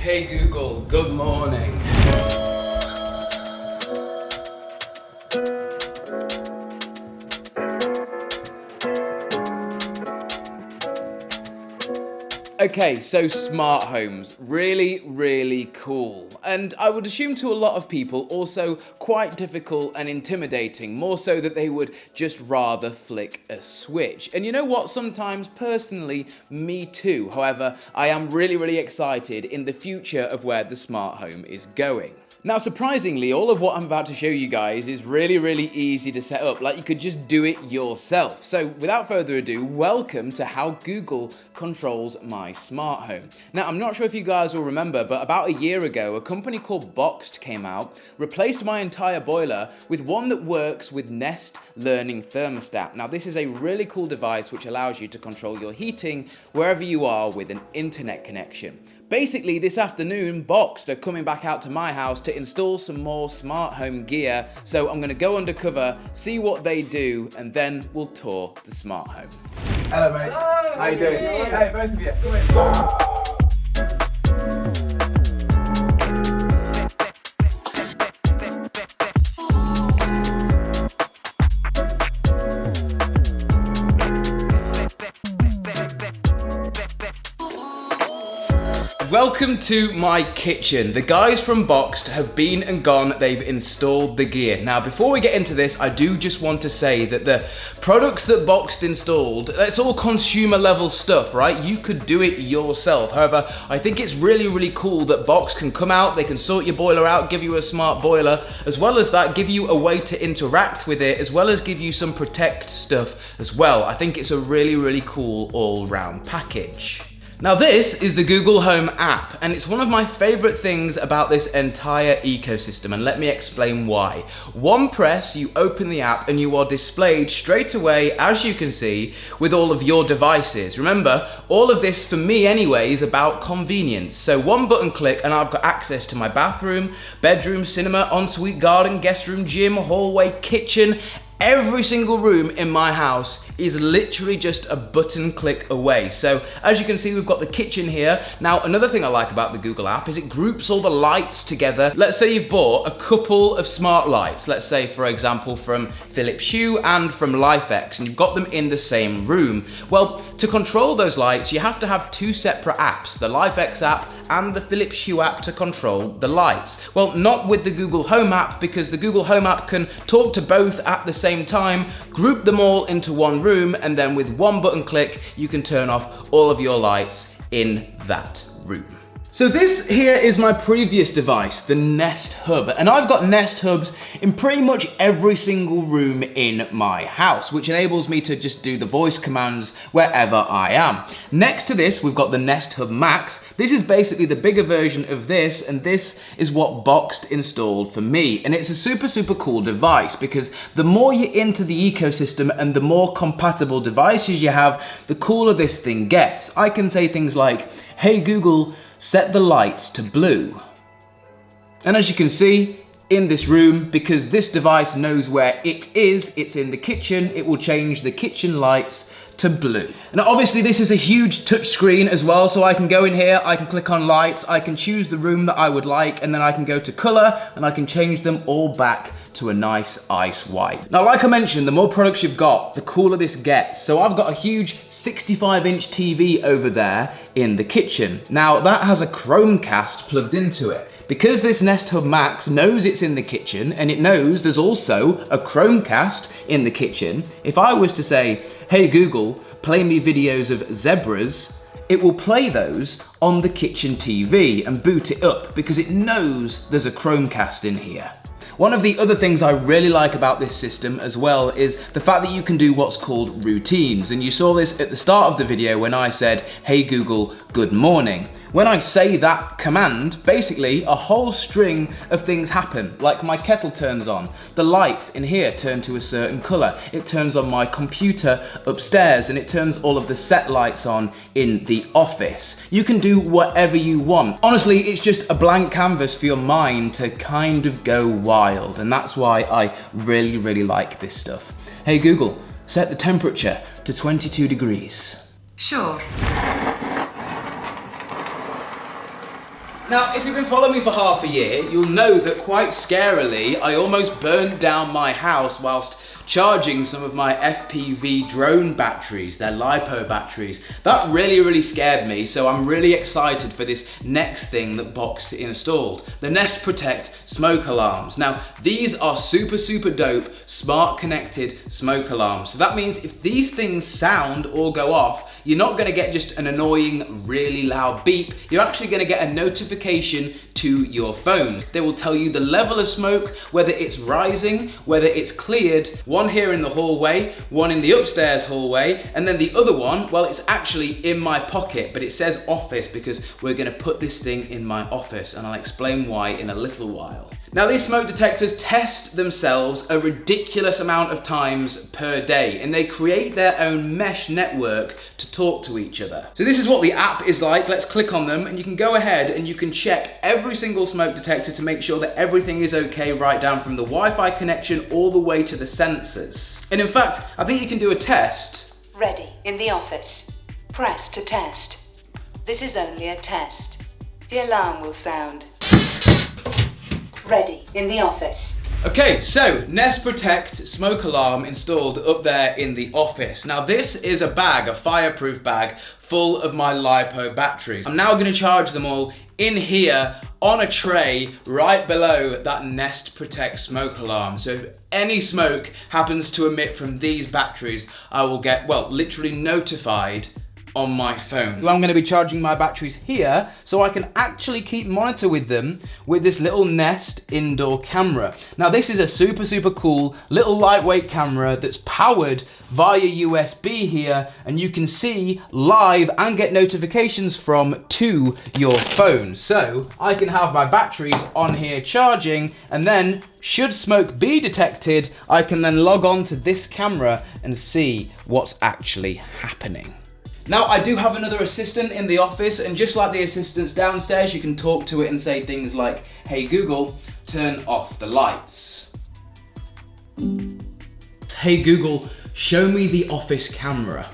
Hey Google, good morning. Okay, so smart homes, really cool. And I would assume to a lot of people also quite difficult and intimidating, more so that they would just rather flick a switch. And you know what, sometimes personally, me too. However, I am really excited in the future of where the smart home is going. Now, surprisingly, all of what I'm about to show you guys is really easy to set up, like you could just do it yourself. So without further ado, welcome to how Google controls my smart home. Now, I'm not sure if you guys will remember, but about a year ago, a company called Boxed came out, replaced my entire boiler with one that works with Nest Learning Thermostat. Now, this is a really cool device which allows you to control your heating wherever you are with an internet connection. Basically, this afternoon, Boxed are coming back out to my house to install some more smart home gear. So I'm going to go undercover, see what they do, and then we'll tour the smart home. Hello, mate. Hello. How you doing? Hey, both of you. Come in. Welcome to my kitchen. The guys from Boxed have been and gone, they've installed the gear. Now, before we get into this, I do just want to say that the products that Boxed installed, that's all consumer level stuff, right? You could do it yourself. However, I think it's really cool that Boxed can come out, they can sort your boiler out, give you a smart boiler, as well as that, give you a way to interact with it, as well as give you some protect stuff as well. I think it's a really cool all-round package. Now this is the Google Home app, and it's one of my favorite things about this entire ecosystem, and let me explain why. One press, you open the app and you are displayed straight away, as you can see, with all of your devices. Remember, all of this, for me anyway, is about convenience. So one button click and I've got access to my bathroom, bedroom, cinema, ensuite, garden, guest room, gym, hallway, kitchen. Every single room in my house is literally just a button click away. So as you can see, we've got the kitchen here. Now, another thing I like about the Google app is it groups all the lights together. Let's say you've bought a couple of smart lights. Let's say, for example, from Philips Hue and from LifeX, and you've got them in the same room. Well, to control those lights, you have to have two separate apps, the LifeX app and the Philips Hue app to control the lights. Well, not with the Google Home app, because the Google Home app can talk to both at the same time, group them all into one room, and then with one button click, you can turn off all of your lights in that room. So this here is my previous device, the Nest Hub, and I've got Nest Hubs in pretty much every single room in my house, which enables me to just do the voice commands wherever I am. Next to this, we've got the Nest Hub Max. This is basically the bigger version of this, and this is what Boxed installed for me. And it's a super cool device, because the more you're into the ecosystem and the more compatible devices you have, the cooler this thing gets. I can say things like, hey Google, set the lights to blue. And as you can see, in this room, because this device knows where it is, it's in the kitchen, it will change the kitchen lights to blue. Now obviously this is a huge touch screen as well, so I can go in here, I can click on lights, I can choose the room that I would like, and then I can go to color and I can change them all back to a nice ice white. Now, like I mentioned, the more products you've got, the cooler this gets. So I've got a huge 65-inch TV over there in the kitchen. Now that has a Chromecast plugged into it. Because this Nest Hub Max knows it's in the kitchen and it knows there's also a Chromecast in the kitchen, if I was to say, hey Google, play me videos of zebras, it will play those on the kitchen TV and boot it up because it knows there's a Chromecast in here. One of the other things I really like about this system as well is the fact that you can do what's called routines. And you saw this at the start of the video when I said, hey Google, good morning. When I say that command, basically a whole string of things happen. Like my kettle turns on, the lights in here turn to a certain color, it turns on my computer upstairs, and it turns all of the set lights on in the office. You can do whatever you want. Honestly, it's just a blank canvas for your mind to kind of go wild, and that's why I really like this stuff. Hey Google, set the temperature to 22 degrees. Sure. Now, if you've been following me for half a year, you'll know that quite scarily, I almost burned down my house whilst charging some of my FPV drone batteries, their LiPo batteries. That really scared me, so I'm really excited for this next thing that Boxed installed, the Nest Protect smoke alarms. Now, these are super dope, smart connected smoke alarms. So that means if these things sound or go off, you're not gonna get just an annoying, really loud beep, you're actually gonna get a notification to your phone. They will tell you the level of smoke, whether it's rising, whether it's cleared. One here in the hallway, one in the upstairs hallway, and then the other one, well, it's actually in my pocket, but it says office because we're gonna put this thing in my office, and I'll explain why in a little while. Now, these smoke detectors test themselves a ridiculous amount of times per day, and they create their own mesh network to talk to each other. So this is what the app is like. Let's click on them, and you can go ahead and you can check every single smoke detector to make sure that everything is okay, right down from the Wi-Fi connection all the way to the sensors. And in fact, I think you can do a test. Ready in the office. Press to test. This is only a test. The alarm will sound. Ready in the office. Okay, so Nest Protect smoke alarm installed up there in the office. Now this is a bag, a fireproof bag, full of my LiPo batteries. I'm now gonna charge them all in here on a tray right below that Nest Protect smoke alarm. So if any smoke happens to emit from these batteries, I will get, well, literally notified on my phone. I'm going to be charging my batteries here so I can actually keep monitor with them with this little Nest indoor camera. Now this is a super cool little lightweight camera that's powered via USB here, and you can see live and get notifications from to your phone. So I can have my batteries on here charging, and then should smoke be detected, I can then log on to this camera and see what's actually happening. Now, I do have another assistant in the office, and just like the assistants downstairs, you can talk to it and say things like, "Hey Google, turn off the lights." "Hey Google, show me the office camera."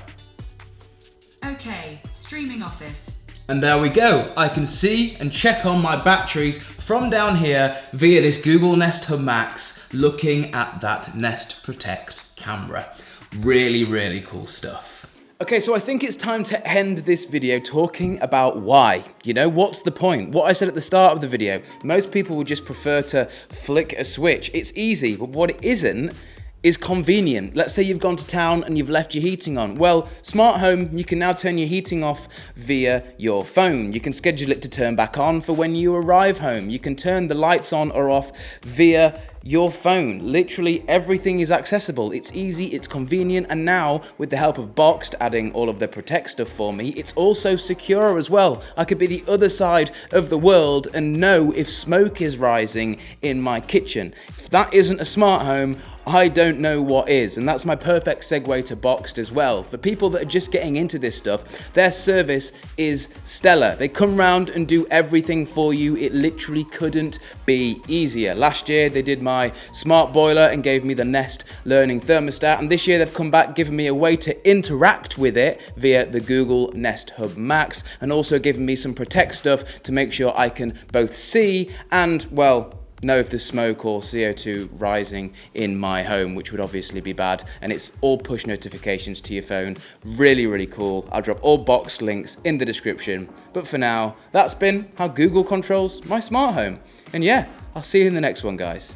Okay, streaming office. And there we go. I can see and check on my batteries from down here via this Google Nest Hub Max, looking at that Nest Protect camera. Really cool stuff. Okay, so I think it's time to end this video talking about why. You know, what's the point? What I said at the start of the video, most people would just prefer to flick a switch. It's easy, but what it isn't is convenient. Let's say you've gone to town and you've left your heating on. Well, smart home, you can now turn your heating off via your phone. You can schedule it to turn back on for when you arrive home. You can turn the lights on or off via your phone. Literally everything is accessible. It's easy, it's convenient, and now with the help of Boxed adding all of the Protect stuff for me, it's also secure as well. I could be the other side of the world and know if smoke is rising in my kitchen. If that isn't a smart home, I don't know what is, and that's my perfect segue to Boxed as well. For people that are just getting into this stuff, their service is stellar. They come round and do everything for you. It literally couldn't be easier. Last year they did my smart boiler and gave me the Nest Learning Thermostat, and this year they've come back giving me a way to interact with it via the Google Nest Hub Max, and also giving me some Protect stuff to make sure I can both see and, well, know if there's smoke or CO2 rising in my home, which would obviously be bad, and it's all push notifications to your phone. Really cool. I'll drop all Boxed links in the description, but for now, that's been how Google controls my smart home. And yeah, I'll see you in the next one, guys.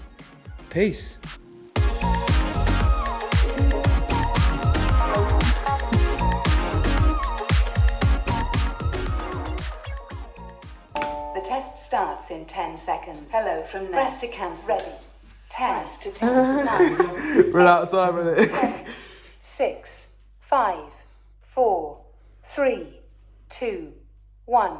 Peace. The test starts in 10 seconds. Hello from Nest. Press to cancel. Ready. 10 to 10. 9. We're outside with it. 7, 6, 5, 4, 3, 2, 1.